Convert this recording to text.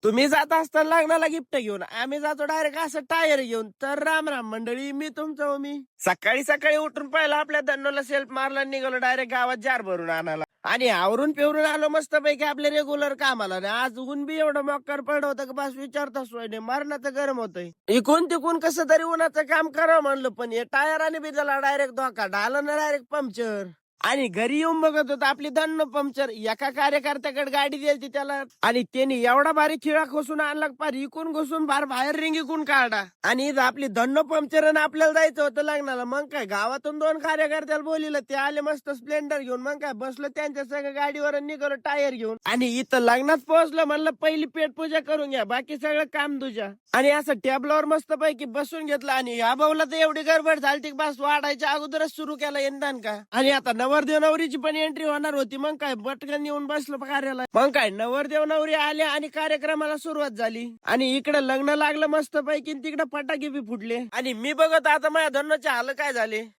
तुम्ही जात असताना लग्नाला गिफ्ट घेऊन, आम्ही जातो डायरेक्ट असं टायर घेऊन. तर राम राम मंडळी, मी तुमचं मी सकाळी सकाळी उठून पहिला आपल्या धन्नोला सेल्फ मारला, निघालो डायरेक्ट गावात जार भरून आणायला. आणि आवरून पिवरून आलो मस्त पैकी आपल्या रेग्युलर कामाला. आणि आज ऊन बी एवढं मक्कर पडलं होतं की बस विचारता सोय नाही, मरणाचं गरम होतंय. इकून तिकून कसं तरी उन्हाचं काम करावं म्हणलं, पण हे टायराने बी त्याला डायरेक्ट धोका ढाला ना, डायरेक्ट पंक्चर. आणि घरी येऊन बघत होत आपली धन्न पंक्चर. एका कार्यकर्त्याकडे गाडी द्यायची त्याला, आणि त्यांनी एवढा भारी खिळा खोसून आणला, पार इकून घुसून बाहेर रिंग इकून काढा. आणि इथं आपली धन्न पंक्चर आणि आपल्याला जायचं होतं लग्नाला. मग काय गावातून 2 कार्यकर्त्याला बोलिलं, ते आले मस्त स्प्लेंडर घेऊन. मग काय बसलो त्यांच्या सगळं गाडीवर आणि निघालो टायर घेऊन. आणि इथं लग्नात पोहोचलं, म्हणलं पहिली पेट पूजा करून घ्या, बाकी सगळं काम तुझ्या. आणि असं टेबलावर मस्त पैकी बसून घेतलं. आणि या भाऊला तर एवढी गडबड झाली, बस वाढायच्या अगोदरच सुरू केला इंधन का. आणि आता नवरदेव नवरीची पण एंट्री होणार होती. मग काय पटकन येऊन बसलो कार्याला. मग काय नवरदेव नवरी आले आणि कार्यक्रमाला सुरुवात झाली. आणि इकडे लग्न लागलं मस्त पैकी, तिकडे फटाके बी फुटले. आणि मी बघत आता माझ्या धन्नोचे हाल काय झाले.